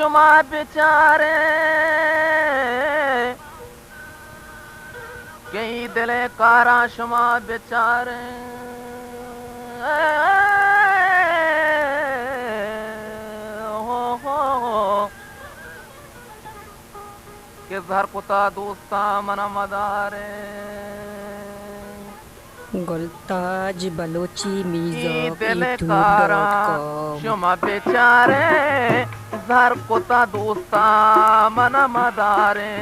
शुमा बेचारे कई दिले कारा शुमा बेचारे हो के जहर कुता दोस्ता मन मदारे गुलताज बलोची दिल कारा मीज़ॉक शुमा बेचारे जहर कुता दोस्ता मन मदारे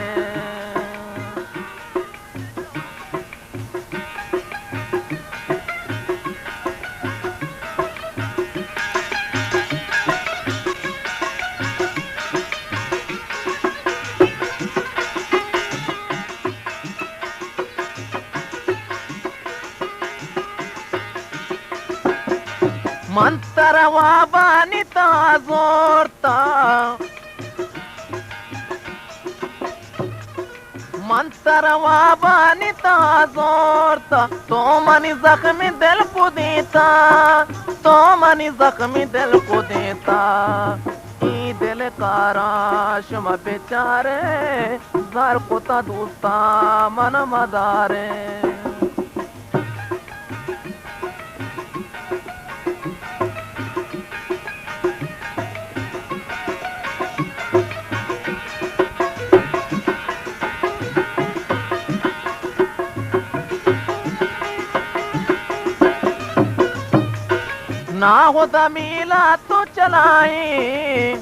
मंतरवा बानिता जोरता मंतरवा बानिता जोरता तो मनी जख्मी दिल को देता तो मनी जख्मी दिल को देता ई दिल कारा शुमा बेचारे जर कोता दोस्ता मन मदारे ना होता मिला तो चलाए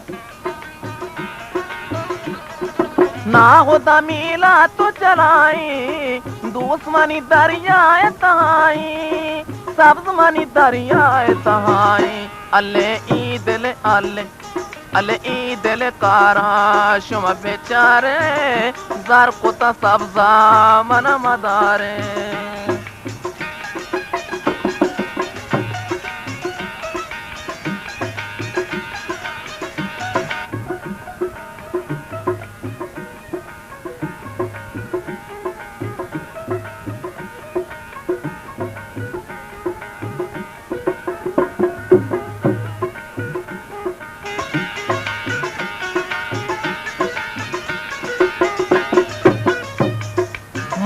ना होता मिला तो चलाए दुश्मनी दरियाए तहाई सब्ज मनी दरियाए तहाई अल्ले ई दिल अल्ले अल्ले ई दिल कारा शुमा बेचारे जर कुता सब्जा मन मदारे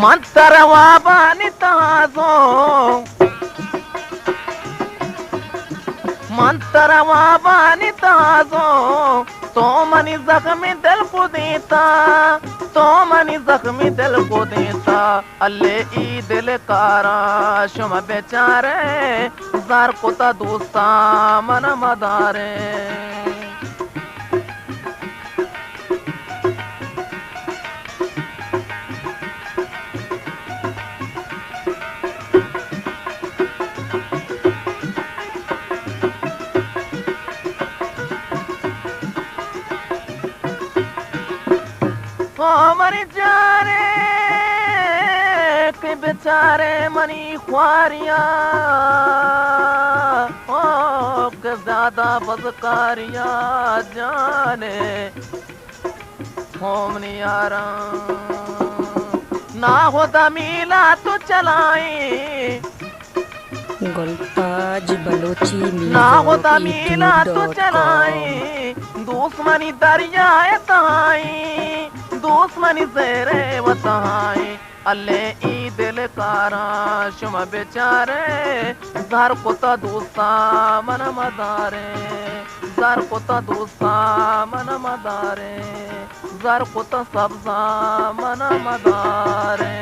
मंतरवा बानिता जो मंतरवा बानिता जो तो मनी जख्मी दिल को देता तो मनी जख्मी दिल को देता अल्ले ई दिल कारा शुमा बेचारे जर कोता दोस्ता मन मदारे मरी जाने के बेचारे मनी ख्वारिया के ज्यादा बदकारिया जाने होमनी यारा ना होता मिला तो चलाए गुलताज बलोची ना होता मिला तो मीज़ॉक चलाए दुश्मनी दरियाए तहाई दुश्मनी जेरे वतहाई अल्ले ई दिल कारा शुमा बेचारे जर कोता दोस्ता मन मदारे जर कोता दोस्ता मन मदारे जर कोता सब्जा मन मदारे